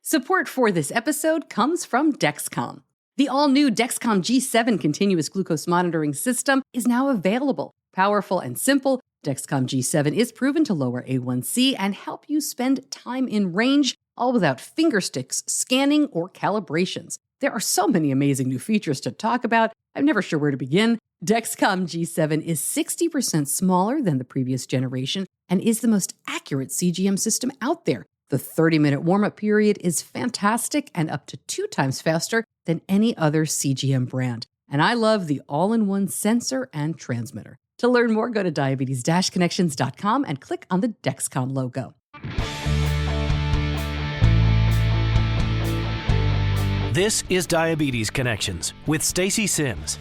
Support for this episode comes from Dexcom. The all-new Dexcom G7 continuous glucose monitoring system is now available. Powerful and simple, Dexcom G7 is proven to lower A1C and help you spend time in range, all without finger sticks, scanning, or calibrations. There are so many amazing new features to talk about, I'm never sure where to begin. Dexcom G7 is 60% smaller than the previous generation and is the most accurate CGM system out there. The 30-minute warm-up period is fantastic and up to 2 times faster than any other CGM brand. And I love the all-in-one sensor and transmitter. To learn more, go to diabetes-connections.com and click on the Dexcom logo. This is Diabetes Connections with Stacey Sims.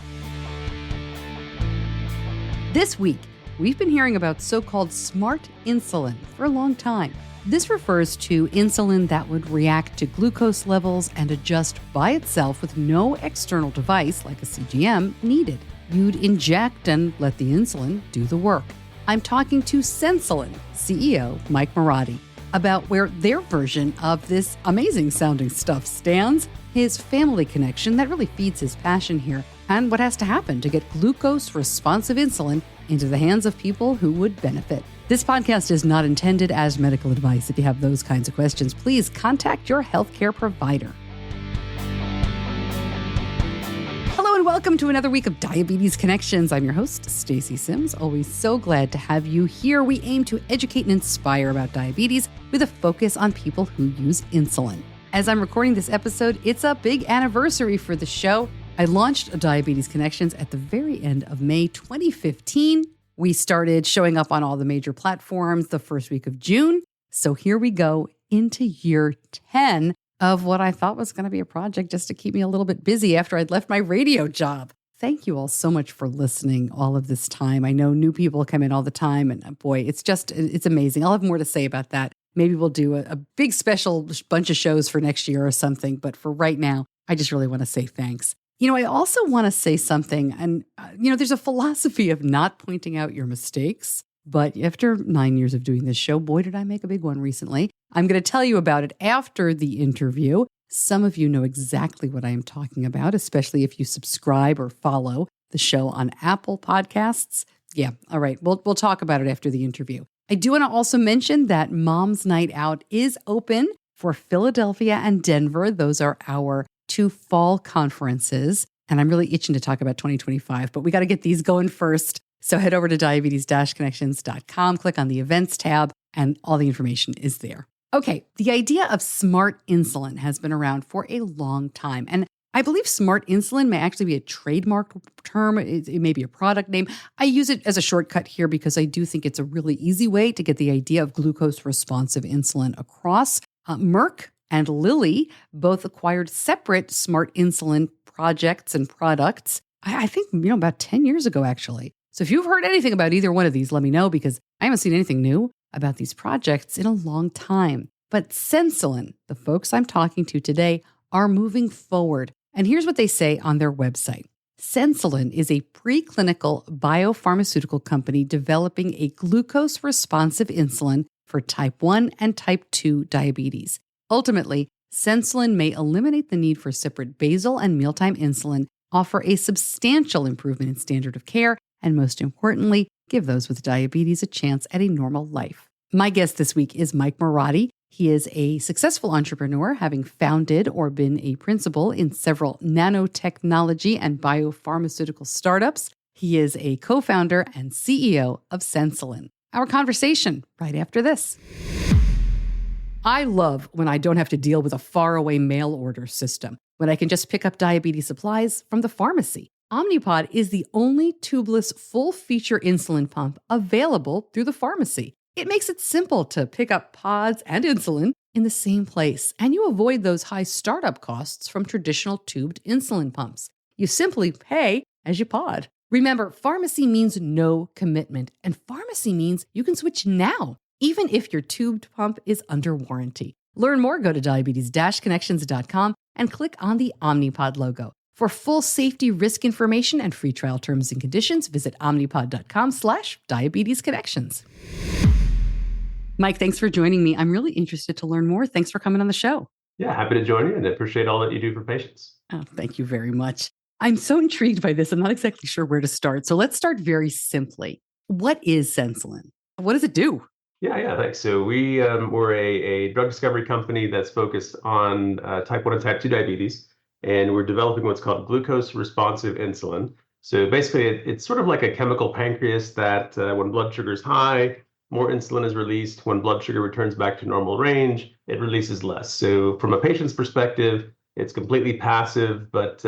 This week, we've been hearing about so-called smart insulin for a long time. This refers to insulin that would react to glucose levels and adjust by itself with no external device like a CGM needed. You'd inject and let the insulin do the work. I'm talking to Sensulin CEO Mike Moradi about where their version of this amazing sounding stuff stands, his family connection that really feeds his passion here, and what has to happen to get glucose-responsive insulin into the hands of people who would benefit. This podcast is not intended as medical advice. If you have those kinds of questions, please contact your healthcare provider. Hello and welcome to another week of Diabetes Connections. I'm your host, Stacey Sims. Always so glad to have you here. We aim to educate and inspire about diabetes with a focus on people who use insulin. As I'm recording this episode, it's a big anniversary for the show. I launched Diabetes Connections at the very end of May 2015. We started showing up on all the major platforms the first week of June. So here we go into year 10 of what I thought was going to be a project just to keep me a little bit busy after I'd left my radio job. Thank you all so much for listening all of this time. I know new people come in all the time, and boy, it's amazing. I'll have more to say about that. Maybe we'll do a big special bunch of shows for next year or something. But for right now, I just really want to say thanks. I also want to say something, and, there's a philosophy of not pointing out your mistakes, but after 9 years of doing this show, boy, did I make a big one recently. I'm going to tell you about it after the interview. Some of you know exactly what I am talking about, especially if you subscribe or follow the show on Apple Podcasts. Yeah, all right, we'll talk about it after the interview. I do want to also mention that Mom's Night Out is open for Philadelphia and Denver. Those are our 2 fall conferences, and I'm really itching to talk about 2025, but we got to get these going first. So head over to diabetes-connections.com, click on the events tab, and all the information is there. Okay, the idea of smart insulin has been around for a long time, and I believe smart insulin may actually be a trademark term. It may be a product name. I use it as a shortcut here because I do think it's a really easy way to get the idea of glucose-responsive insulin across. Merck and Lilly both acquired separate smart insulin projects and products, I think, about 10 years ago, actually. So if you've heard anything about either one of these, let me know, because I haven't seen anything new about these projects in a long time. But Sensulin, the folks I'm talking to today, are moving forward. And here's what they say on their website. Sensulin is a preclinical biopharmaceutical company developing a glucose-responsive insulin for type 1 and type 2 diabetes. Ultimately, Sensulin may eliminate the need for separate basal and mealtime insulin, offer a substantial improvement in standard of care, and most importantly, give those with diabetes a chance at a normal life. My guest this week is Mike Moradi. He is a successful entrepreneur, having founded or been a principal in several nanotechnology and biopharmaceutical startups. He is a co-founder and CEO of Sensulin. Our conversation right after this. I love when I don't have to deal with a faraway mail order system, when I can just pick up diabetes supplies from the pharmacy. Omnipod is the only tubeless full-feature insulin pump available through the pharmacy. It makes it simple to pick up pods and insulin in the same place, and you avoid those high startup costs from traditional tubed insulin pumps. You simply pay as you pod. Remember, pharmacy means no commitment, and pharmacy means you can switch now, even if your tubed pump is under warranty. Learn more, go to diabetes-connections.com and click on the Omnipod logo. For full safety risk information and free trial terms and conditions, visit omnipod.com/diabetesconnections. Mike, thanks for joining me. I'm really interested to learn more. Thanks for coming on the show. Yeah, happy to join you and appreciate all that you do for patients. Oh, thank you very much. I'm so intrigued by this. I'm not exactly sure where to start. So let's start very simply. What is Sensulin? What does it do? Yeah, thanks. So we're a drug discovery company that's focused on type 1 and type 2 diabetes, and we're developing what's called glucose responsive insulin. So basically, it's sort of like a chemical pancreas that when blood sugar is high, more insulin is released. When blood sugar returns back to normal range, it releases less. So from a patient's perspective, it's completely passive, but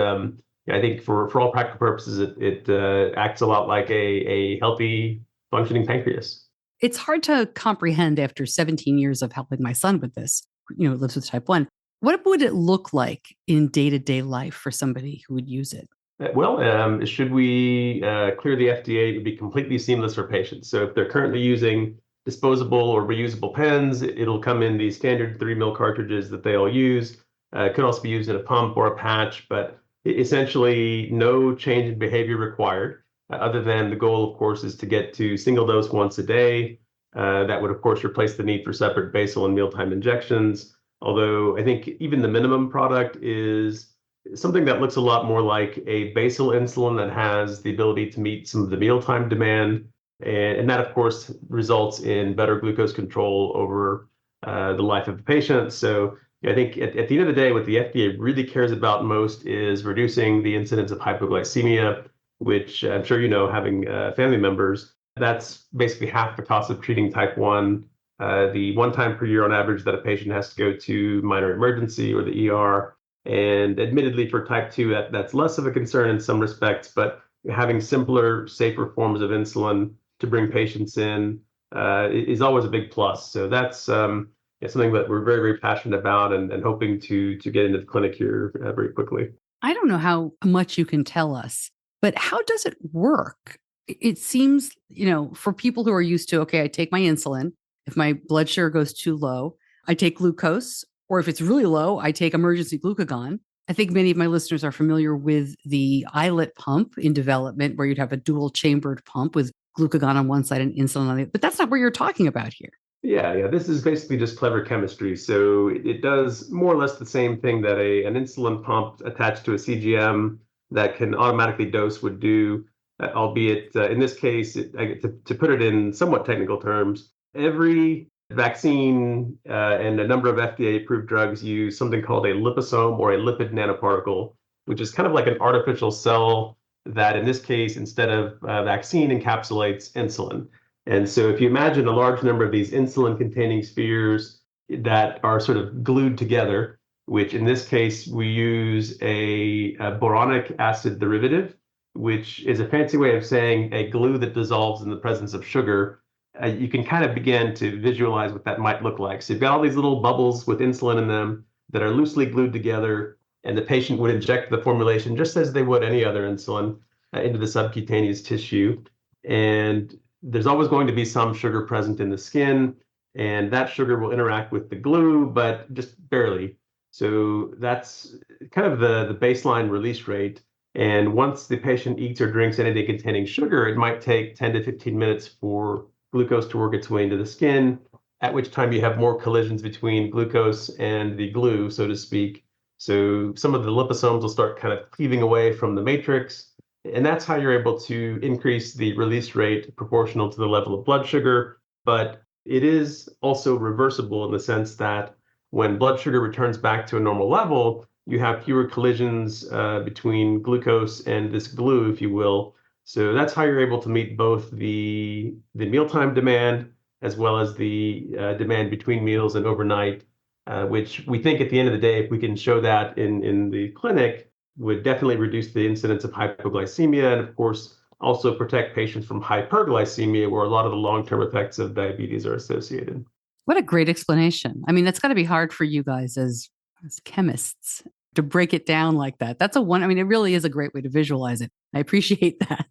I think for all practical purposes, it acts a lot like a healthy functioning pancreas. It's hard to comprehend after 17 years of helping my son with this, lives with type 1. What would it look like in day-to-day life for somebody who would use it? Should we clear the FDA, it would be completely seamless for patients. So if they're currently using disposable or reusable pens, it'll come in the standard 3 ml cartridges that they all use. It could also be used in a pump or a patch, but essentially no change in behavior required, other than the goal, of course, is to get to single dose once a day. That would, of course, replace the need for separate basal and mealtime injections. Although I think even the minimum product is something that looks a lot more like a basal insulin that has the ability to meet some of the mealtime demand. And that, of course, results in better glucose control over the life of the patient. So I think at the end of the day, what the FDA really cares about most is reducing the incidence of hypoglycemia, which I'm sure you know, having family members, that's basically half the cost of treating type 1. The one time per year on average that a patient has to go to minor emergency or the ER. And admittedly, for type 2, that's less of a concern in some respects, but having simpler, safer forms of insulin to bring patients in is always a big plus. So that's something that we're very, very passionate about and hoping to get into the clinic here very quickly. I don't know how much you can tell us, but how does it work? It seems, for people who are used to, okay, I take my insulin. If my blood sugar goes too low, I take glucose, or if it's really low, I take emergency glucagon. I think many of my listeners are familiar with the iLet pump in development, where you'd have a dual chambered pump with glucagon on one side and insulin on the other. But that's not what you're talking about here. Yeah. This is basically just clever chemistry. So it does more or less the same thing that an insulin pump attached to a CGM that can automatically dose would do, albeit in this case, to put it in somewhat technical terms, every vaccine and a number of FDA-approved drugs use something called a liposome or a lipid nanoparticle, which is kind of like an artificial cell that, in this case, instead of vaccine, encapsulates insulin. And so if you imagine a large number of these insulin-containing spheres that are sort of glued together, which in this case, we use a boronic acid derivative, which is a fancy way of saying a glue that dissolves in the presence of sugar. You can kind of begin to visualize what that might look like. So you've got all these little bubbles with insulin in them that are loosely glued together, and the patient would inject the formulation just as they would any other insulin into the subcutaneous tissue. And there's always going to be some sugar present in the skin, and that sugar will interact with the glue, but just barely. So that's kind of the baseline release rate. And once the patient eats or drinks anything containing sugar, it might take 10 to 15 minutes for glucose to work its way into the skin, at which time you have more collisions between glucose and the glue, so to speak. So some of the liposomes will start kind of cleaving away from the matrix. And that's how you're able to increase the release rate proportional to the level of blood sugar. But it is also reversible in the sense that when blood sugar returns back to a normal level, you have fewer collisions between glucose and this glue, if you will. So that's how you're able to meet both the mealtime demand as well as the demand between meals and overnight, which we think at the end of the day, if we can show that in the clinic, would definitely reduce the incidence of hypoglycemia and, of course, also protect patients from hyperglycemia, where a lot of the long-term effects of diabetes are associated. What a great explanation. I mean, that's got to be hard for you guys as chemists to break it down like that. It really is a great way to visualize it. I appreciate that.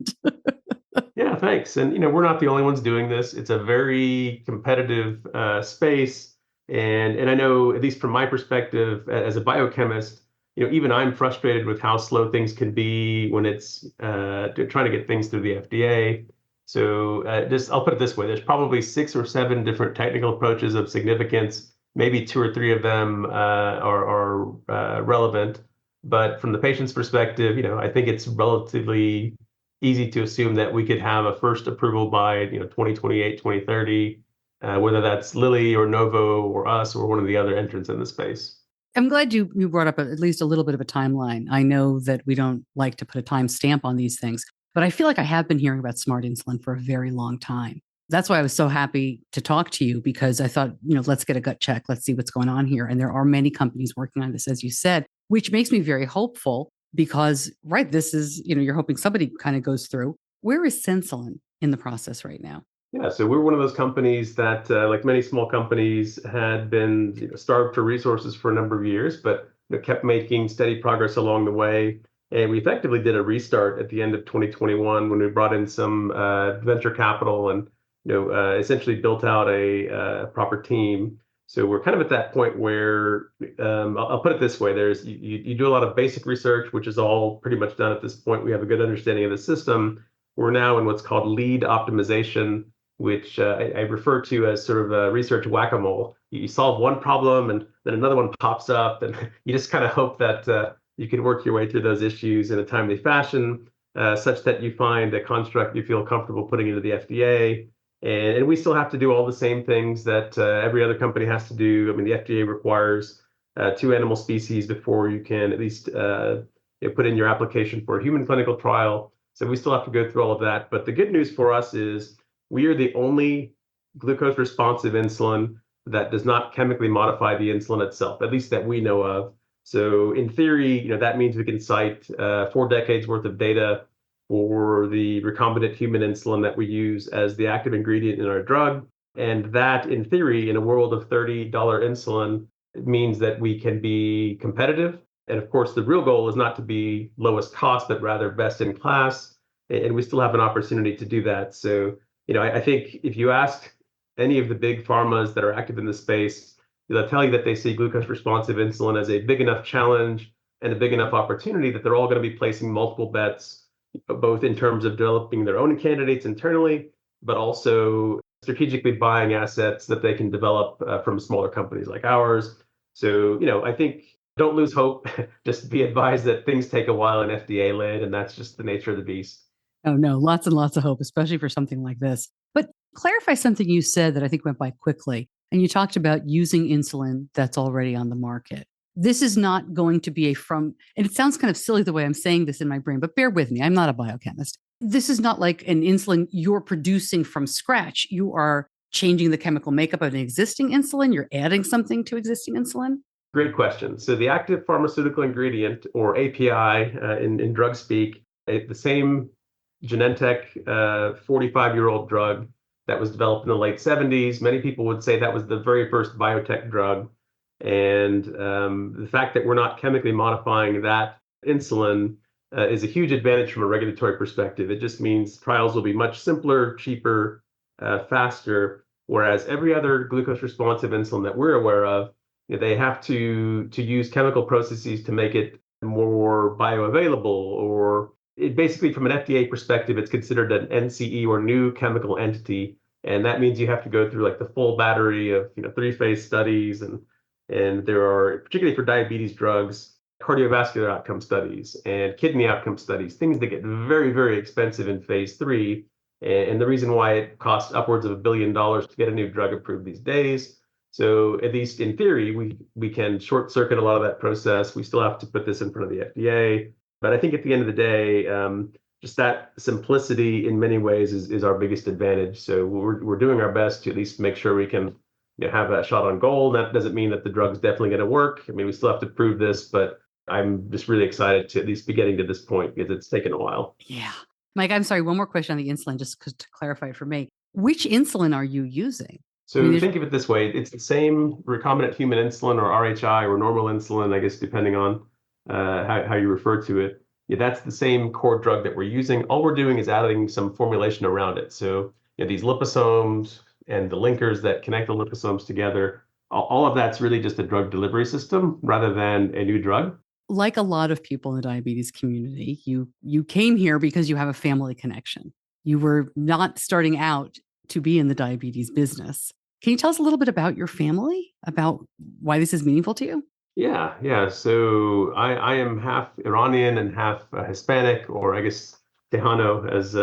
Yeah, thanks. And, we're not the only ones doing this. It's a very competitive space. And I know, at least from my perspective as a biochemist, even I'm frustrated with how slow things can be when it's trying to get things through the FDA. So I'll put it this way. There's probably 6 or 7 different technical approaches of significance maybe two or three of them are relevant. But from the patient's perspective, I think it's relatively easy to assume that we could have a first approval by 2028, 2030, whether that's Lilly or Novo or us or one of the other entrants in the space. I'm glad you brought up at least a little bit of a timeline. I know that we don't like to put a time stamp on these things, but I feel like I have been hearing about smart insulin for a very long time. That's why I was so happy to talk to you, because I thought, let's get a gut check. Let's see what's going on here. And there are many companies working on this, as you said, which makes me very hopeful because, right, this is, you're hoping somebody kind of goes through. Where is Sensulin in the process right now? Yeah, so we're one of those companies that, like many small companies, had been starved for resources for a number of years, but kept making steady progress along the way. And we effectively did a restart at the end of 2021 when we brought in some venture capital and essentially built out a proper team. So we're kind of at that point where I'll put it this way: there's you do a lot of basic research, which is all pretty much done at this point. We have a good understanding of the system. We're now in what's called lead optimization, which I refer to as sort of a research whack-a-mole. You solve one problem and then another one pops up, and you just kind of hope that you can work your way through those issues in a timely fashion, such that you find a construct you feel comfortable putting into the FDA. And we still have to do all the same things that every other company has to do. I mean, the FDA requires 2 animal species before you can at least put in your application for a human clinical trial. So we still have to go through all of that. But the good news for us is we are the only glucose responsive insulin that does not chemically modify the insulin itself, at least that we know of. So in theory, that means we can cite 4 decades worth of data for the recombinant human insulin that we use as the active ingredient in our drug. And that, in theory, in a world of $30 insulin, it means that we can be competitive. And of course, the real goal is not to be lowest cost, but rather best in class. And we still have an opportunity to do that. So, I think if you ask any of the big pharmas that are active in the space, they'll tell you that they see glucose responsive insulin as a big enough challenge and a big enough opportunity that they're all going to be placing multiple bets, both in terms of developing their own candidates internally, but also strategically buying assets that they can develop from smaller companies like ours. So, I think don't lose hope. Just be advised that things take a while in FDA land, and that's just the nature of the beast. Oh, no, lots and lots of hope, especially for something like this. But clarify something you said that I think went by quickly. And you talked about using insulin that's already on the market. This is not going to be and it sounds kind of silly the way I'm saying this in my brain, but bear with me. I'm not a biochemist. This is not like an insulin you're producing from scratch. You are changing the chemical makeup of an existing insulin. You're adding something to existing insulin. Great question. So the active pharmaceutical ingredient, or API in drug speak, the same Genentech 45-year-old drug that was developed in the late 70s. Many people would say that was the very first biotech drug. And the fact that we're not chemically modifying that insulin is a huge advantage from a regulatory perspective. It just means trials will be much simpler, cheaper, faster, whereas every other glucose responsive insulin that we're aware of, they have to use chemical processes to make it more bioavailable, or it basically, from an FDA perspective, it's considered an NCE, or new chemical entity. And that means you have to go through like the full battery of 3-phase studies, and there are, particularly for diabetes drugs, cardiovascular outcome studies and kidney outcome studies, things that get very, very expensive in phase 3. And the reason why it costs upwards of $1 billion to get a new drug approved these days. So at least in theory, we can short circuit a lot of that process. We still have to put this in front of the FDA. But I think at the end of the day, just that simplicity in many ways is our biggest advantage. So we're doing our best to at least make sure we can have a shot on goal. That doesn't mean that the drug's definitely going to work. I mean, we still have to prove this, but I'm just really excited to at least be getting to this point because it's taken a while. Yeah. Mike, I'm sorry, one more question on the insulin, just to clarify for me. Which insulin are you using? So think of it this way. It's the same recombinant human insulin, or RHI, or normal insulin, I guess, depending on how you refer to it. Yeah, that's the same core drug that we're using. All we're doing is adding some formulation around it. So these liposomes and the linkers that connect the liposomes together, all of that's really just a drug delivery system rather than a new drug. Like a lot of people in the diabetes community, you came here because you have a family connection. You were not starting out to be in the diabetes business. Can you tell us a little bit about your family, about why this is meaningful to you? Yeah. So I am half Iranian and half Hispanic, or I guess Tejano, as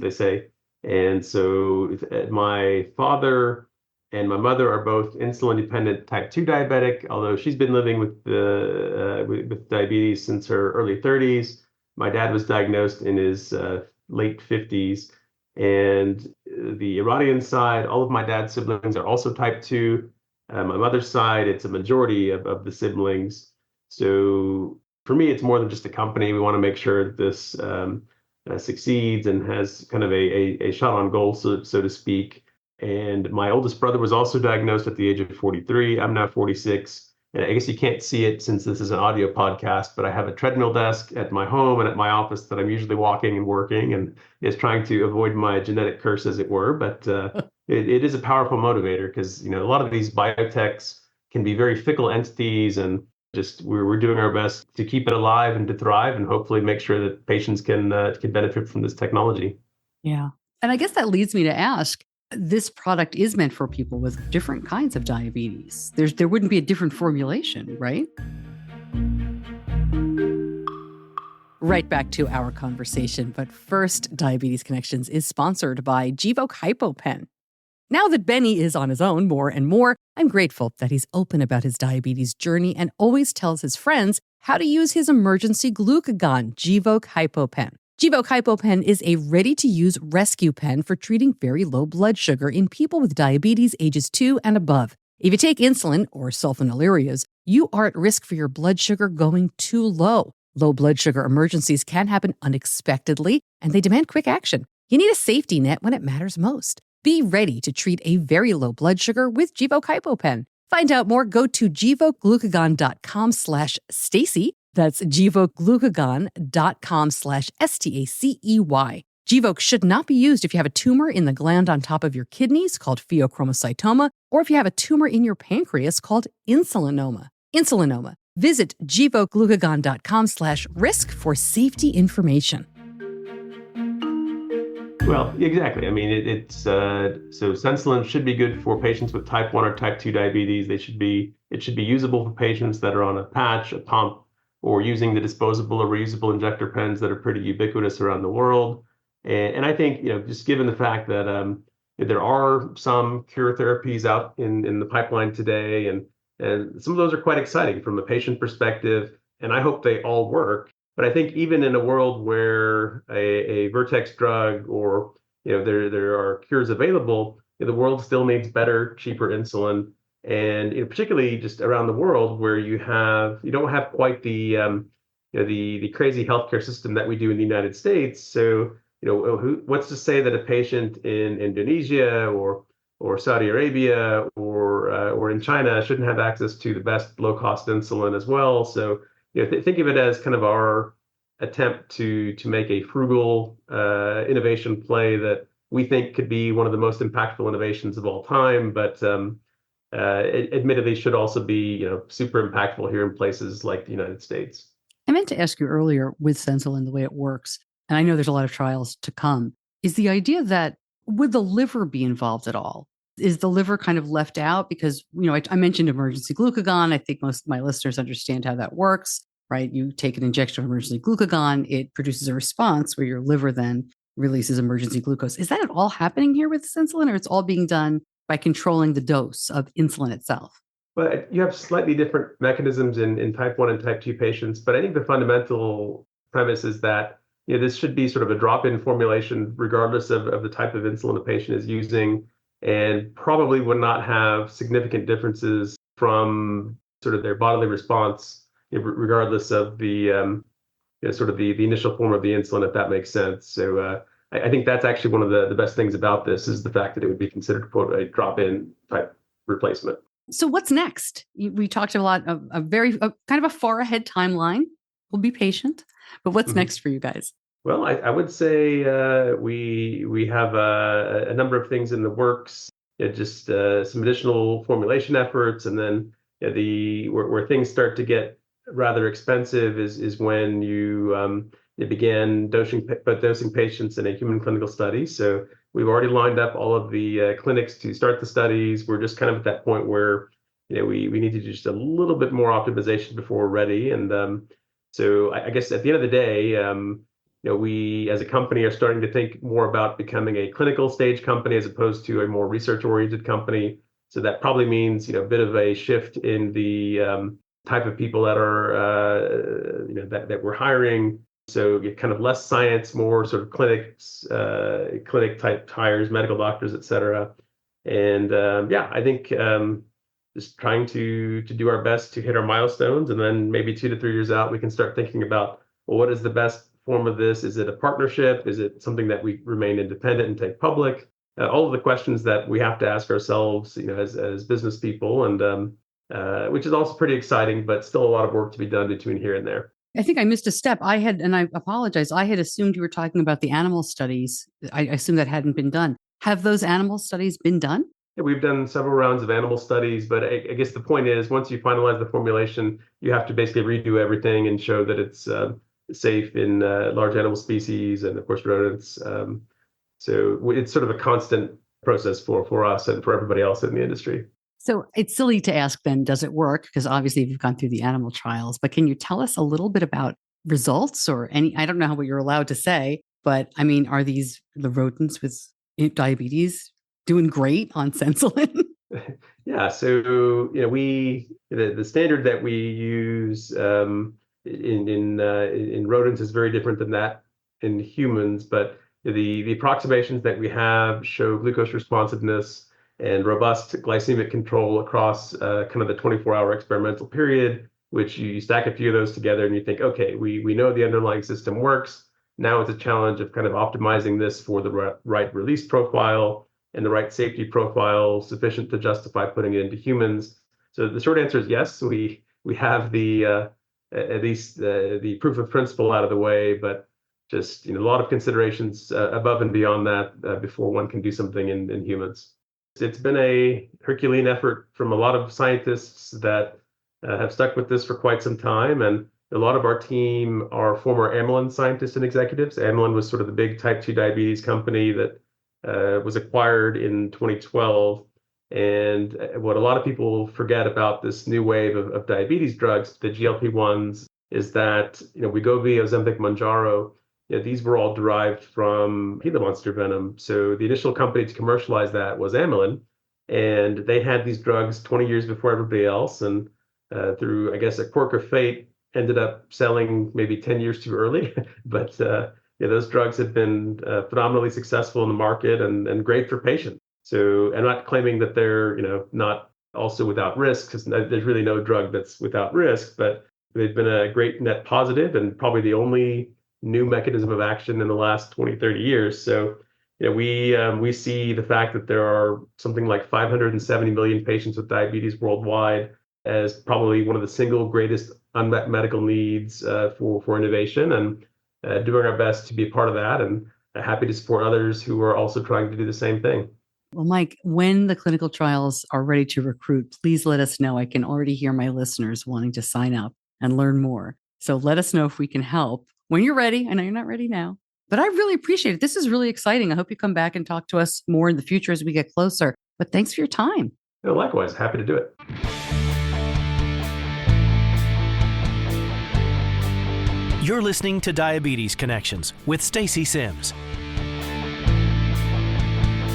they say. And so my father and my mother are both insulin-dependent type 2 diabetic, although she's been living with diabetes since her early 30s. My dad was diagnosed in his late 50s. And the Iranian side, all of my dad's siblings are also type 2. My mother's side, it's a majority of the siblings. So for me, it's more than just a company. We want to make sure that this succeeds and has kind of a shot on goal, so to speak. And my oldest brother was also diagnosed at the age of 43. I'm now 46. And I guess you can't see it since this is an audio podcast, but I have a treadmill desk at my home and at my office that I'm usually walking and working, and is trying to avoid my genetic curse, as it were. But it is a powerful motivator because a lot of these biotechs can be very fickle entities, and just we're doing our best to keep it alive and to thrive, and hopefully make sure that patients can benefit from this technology. Yeah. And I guess that leads me to ask, this product is meant for people with different kinds of diabetes. There wouldn't be a different formulation, right? Right back to our conversation. But first, Diabetes Connections is sponsored by Gvoke HypoPen. Now that Benny is on his own more and more, I'm grateful that he's open about his diabetes journey and always tells his friends how to use his emergency glucagon, Gvoke HypoPen. Gvoke HypoPen is a ready-to-use rescue pen for treating very low blood sugar in people with diabetes ages 2 and above. If you take insulin or sulfonylureas, you are at risk for your blood sugar going too low. Low blood sugar emergencies can happen unexpectedly, and they demand quick action. You need a safety net when it matters most. Be ready to treat a very low blood sugar with Gvoke HypoPen. Find out more, go to gvokeglucagon.com/Stacy. That's gvokeglucagon.com/STACEY. Gvoke should not be used if you have a tumor in the gland on top of your kidneys called pheochromocytoma, or if you have a tumor in your pancreas called insulinoma. Visit gvokeglucagon.com/risk for safety information. Well, exactly. I mean, it's so Sensulin should be good for patients with type 1 or type 2 diabetes. It should be usable for patients that are on a patch, a pump, or using the disposable or reusable injector pens that are pretty ubiquitous around the world. And I think, just given the fact that there are some cure therapies out in the pipeline today, and some of those are quite exciting from a patient perspective, and I hope they all work. But I think even in a world where a Vertex drug or there are cures available, the world still needs better, cheaper insulin. And particularly just around the world where you don't have quite the the crazy healthcare system that we do in the United States. So what's to say that a patient in Indonesia or Saudi Arabia or in China shouldn't have access to the best low cost insulin as well? So think of it as kind of our attempt to make a frugal innovation play that we think could be one of the most impactful innovations of all time, but admittedly should also be super impactful here in places like the United States. I meant to ask you earlier with Sensulin, the way it works, and I know there's a lot of trials to come, is the idea that would the liver be involved at all? Is the liver kind of left out? Because, I mentioned emergency glucagon. I think most of my listeners understand how that works, right? You take an injection of emergency glucagon, it produces a response where your liver then releases emergency glucose. Is that at all happening here with Sensulin, or it's all being done by controlling the dose of insulin itself? But you have slightly different mechanisms in type 1 and type 2 patients. But I think the fundamental premise is that this should be sort of a drop-in formulation, regardless of the type of insulin a patient is using, and probably would not have significant differences from sort of their bodily response, regardless of the sort of the initial form of the insulin, if that makes sense. So I think that's actually one of the best things about this, is the fact that it would be considered, quote, a drop-in type replacement. So what's next? We talked a lot of kind of a far ahead timeline. We'll be patient, but what's next for you guys? Well, I would say we have a number of things in the works, just some additional formulation efforts, and then where things start to get rather expensive is when you It began dosing patients in a human clinical study. So we've already lined up all of the clinics to start the studies. We're just kind of at that point where we need to do just a little bit more optimization before we're ready. And so I guess at the end of the day, we as a company are starting to think more about becoming a clinical stage company as opposed to a more research-oriented company. So that probably means a bit of a shift in the type of people that are that we're hiring. So kind of less science, more sort of clinics, clinic type hires, medical doctors, et cetera. And I think just trying to do our best to hit our milestones, and then maybe 2 to 3 years out, we can start thinking about, well, what is the best form of this? Is it a partnership? Is it something that we remain independent and take public? All of the questions that we have to ask ourselves, as business people, and which is also pretty exciting, but still a lot of work to be done between here and there. I think I missed a step. And I apologize, I had assumed you were talking about the animal studies. I assumed that hadn't been done. Have those animal studies been done? Yeah, we've done several rounds of animal studies, but I guess the point is, once you finalize the formulation, you have to basically redo everything and show that it's safe in large animal species and, of course, rodents. So it's sort of a constant process for us and for everybody else in the industry. So it's silly to ask then, does it work? Because obviously you've gone through the animal trials, but can you tell us a little bit about results or I don't know what you're allowed to say, but I mean, are the rodents with diabetes doing great on Sensulin? Yeah, so the standard that we use in rodents is very different than that in humans, but the approximations that we have show glucose responsiveness and robust glycemic control across kind of the 24-hour experimental period, which you stack a few of those together and you think, okay, we know the underlying system works. Now it's a challenge of kind of optimizing this for the right release profile and the right safety profile sufficient to justify putting it into humans. So the short answer is yes, we have the at least the proof of principle out of the way, but just a lot of considerations above and beyond that before one can do something in humans. It's been a Herculean effort from a lot of scientists that have stuck with this for quite some time. And a lot of our team are former Amylin scientists and executives. Amylin was sort of the big type 2 diabetes company that was acquired in 2012. And what a lot of people forget about this new wave of diabetes drugs, the GLP-1s, is that, Wegovy, Ozempic, Mounjaro, these were all derived from Gila monster venom. So the initial company to commercialize that was Amylin, and they had these drugs 20 years before everybody else. And through, I guess, a quirk of fate, ended up selling maybe 10 years too early. But those drugs have been phenomenally successful in the market and great for patients. So I'm not claiming that they're, not also without risk, because there's really no drug that's without risk, but they've been a great net positive and probably the only new mechanism of action in the last 20, 30 years. So, we see the fact that there are something like 570 million patients with diabetes worldwide as probably one of the single greatest unmet medical needs for innovation, and doing our best to be a part of that, and happy to support others who are also trying to do the same thing. Well, Mike, when the clinical trials are ready to recruit, please let us know. I can already hear my listeners wanting to sign up and learn more. So let us know if we can help when you're ready. I know you're not ready now, but I really appreciate it. This is really exciting. I hope you come back and talk to us more in the future as we get closer. But thanks for your time. Likewise, happy to do it. You're listening to Diabetes Connections with Stacey Sims.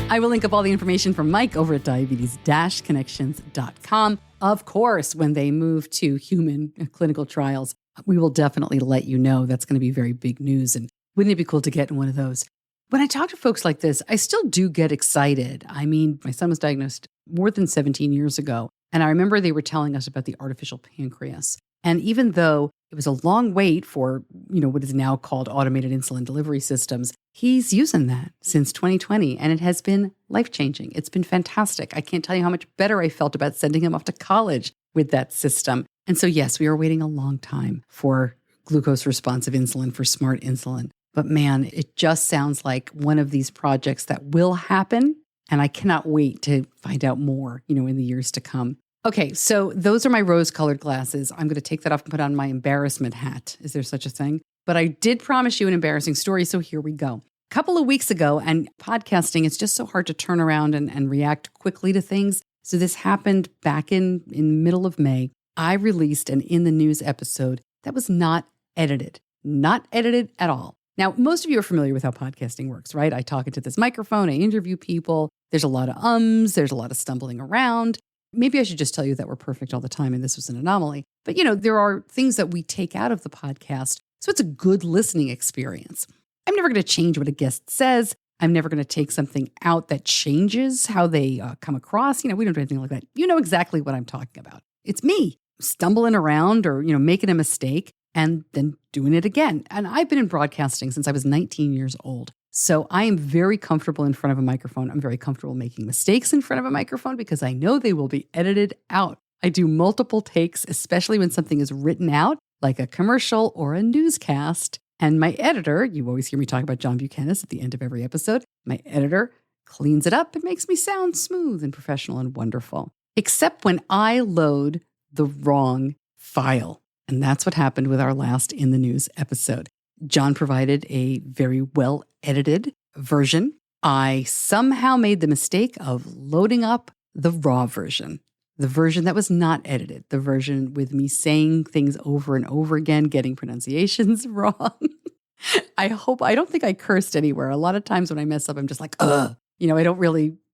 I will link up all the information from Mike over at diabetes-connections.com. Of course, when they move to human clinical trials, we will definitely let you know. That's going to be very big news. And wouldn't it be cool to get in one of those? When I talk to folks like this, I still do get excited. I mean, my son was diagnosed more than 17 years ago. And I remember they were telling us about the artificial pancreas. And even though it was a long wait for, what is now called automated insulin delivery systems, he's using that since 2020, and it has been life-changing. It's been fantastic. I can't tell you how much better I felt about sending him off to college with that system. And so, yes, we are waiting a long time for glucose-responsive insulin, for smart insulin. But man, it just sounds like one of these projects that will happen, and I cannot wait to find out more, in the years to come. Okay, so those are my rose-colored glasses. I'm going to take that off and put on my embarrassment hat. Is there such a thing? But I did promise you an embarrassing story, so here we go. A couple of weeks ago, and podcasting, it's just so hard to turn around and react quickly to things. So this happened back in the middle of May. I released an In the News episode that was not edited at all. Now, most of you are familiar with how podcasting works, right? I talk into this microphone, I interview people. There's a lot of there's a lot of stumbling around. Maybe I should just tell you that we're perfect all the time and this was an anomaly. But, there are things that we take out of the podcast. So it's a good listening experience. I'm never going to change what a guest says. I'm never going to take something out that changes how they come across. We don't do anything like that. You know exactly what I'm talking about. It's me stumbling around or, making a mistake and then doing it again. And I've been in broadcasting since I was 19 years old. So I am very comfortable in front of a microphone. I'm very comfortable making mistakes in front of a microphone because I know they will be edited out. I do multiple takes, especially when something is written out, like a commercial or a newscast. And my editor, you always hear me talk about John Buchanan at the end of every episode, my editor cleans it up and makes me sound smooth and professional and wonderful. Except when I load the wrong file. And that's what happened with our last In the News episode. John provided a very well-edited version. I somehow made the mistake of loading up the raw version, the version that was not edited, the version with me saying things over and over again, getting pronunciations wrong. I don't think I cursed anywhere. A lot of times when I mess up, I'm just like, ugh.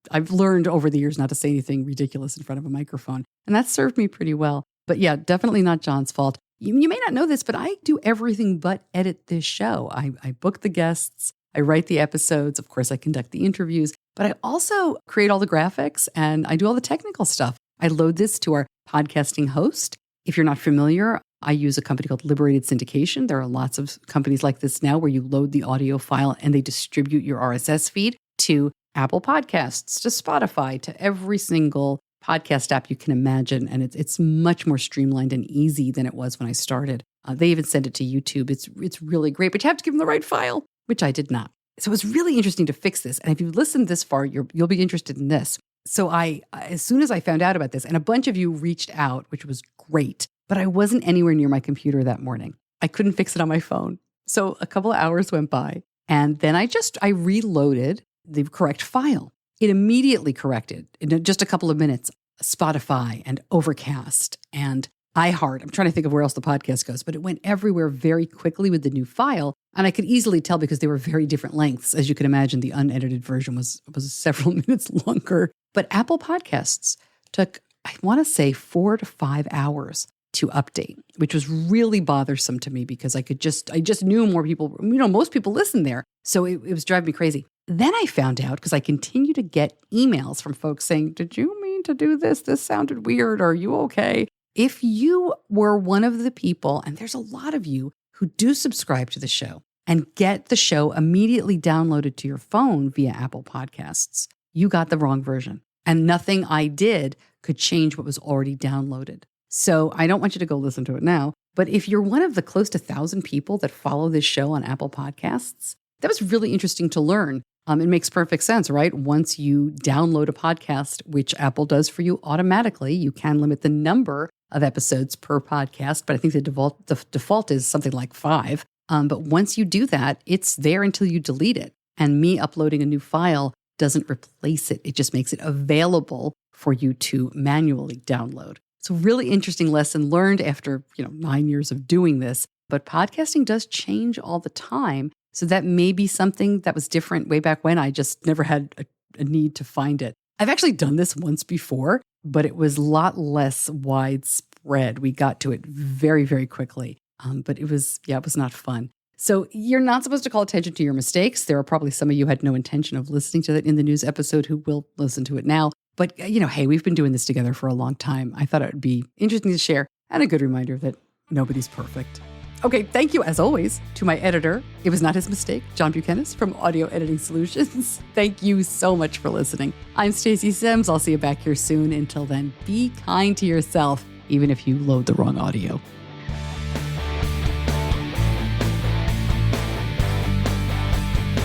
I've learned over the years not to say anything ridiculous in front of a microphone. And that served me pretty well. But yeah, definitely not John's fault. You may not know this, but I do everything but edit this show. I book the guests, I write the episodes, of course I conduct the interviews, but I also create all the graphics and I do all the technical stuff. I load this to our podcasting host. If you're not familiar, I use a company called Liberated Syndication. There are lots of companies like this now where you load the audio file and they distribute your RSS feed to Apple Podcasts, to Spotify, to every single podcast app you can imagine. And it's much more streamlined and easy than it was when I started. They even send it to YouTube. It's really great, but you have to give them the right file, which I did not. So it was really interesting to fix this. And if you've listened this far, you'll be interested in this. So as soon as I found out about this, and a bunch of you reached out, which was great, but I wasn't anywhere near my computer that morning. I couldn't fix it on my phone. So a couple of hours went by, and then I reloaded the correct file. It immediately corrected in just a couple of minutes Spotify and Overcast and iHeart. I'm trying to think of where else the podcast goes, but it went everywhere very quickly with the new file. And I could easily tell because they were very different lengths. As you can imagine, the unedited version was several minutes longer. But Apple Podcasts took, I want to say, 4 to 5 hours to update, which was really bothersome to me because I just knew more people, most people listen there. So it was driving me crazy. Then I found out, because I continue to get emails from folks saying, did you mean to do this? This sounded weird. Are you okay? If you were one of the people, and there's a lot of you who do subscribe to the show and get the show immediately downloaded to your phone via Apple Podcasts, you got the wrong version. And nothing I did could change what was already downloaded. So I don't want you to go listen to it now. But if you're one of the close to 1,000 people that follow this show on Apple Podcasts, that was really interesting to learn. It makes perfect sense, right? Once you download a podcast, which Apple does for you automatically, you can limit the number of episodes per podcast, but I think the default is something like 5. But once you do that, it's there until you delete it. And me uploading a new file doesn't replace it. It just makes it available for you to manually download. It's a really interesting lesson learned after 9 years of doing this. But podcasting does change all the time. So that may be something that was different way back when. I just never had a need to find it. I've actually done this once before, but it was a lot less widespread. We got to it very, very quickly. But it was not fun. So you're not supposed to call attention to your mistakes. There are probably some of you who had no intention of listening to that In the News episode who will listen to it now. But, hey, we've been doing this together for a long time. I thought it would be interesting to share and a good reminder that nobody's perfect. Okay, thank you, as always, to my editor. It was not his mistake, John Buchanan from Audio Editing Solutions. Thank you so much for listening. I'm Stacey Sims. I'll see you back here soon. Until then, be kind to yourself, even if you load the wrong audio.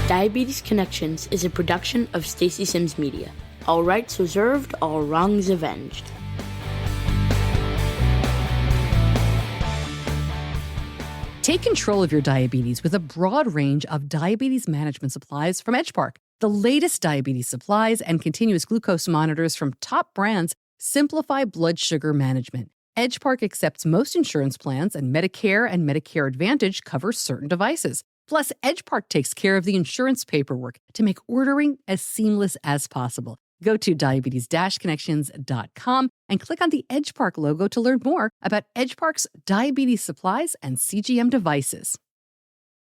Diabetes Connections is a production of Stacey Sims Media. All rights reserved, all wrongs avenged. Take control of your diabetes with a broad range of diabetes management supplies from EdgePark. The latest diabetes supplies and continuous glucose monitors from top brands simplify blood sugar management. EdgePark accepts most insurance plans, and Medicare and Medicare Advantage cover certain devices. Plus, EdgePark takes care of the insurance paperwork to make ordering as seamless as possible. Go to diabetes-connections.com and click on the EdgePark logo to learn more about EdgePark's diabetes supplies and CGM devices.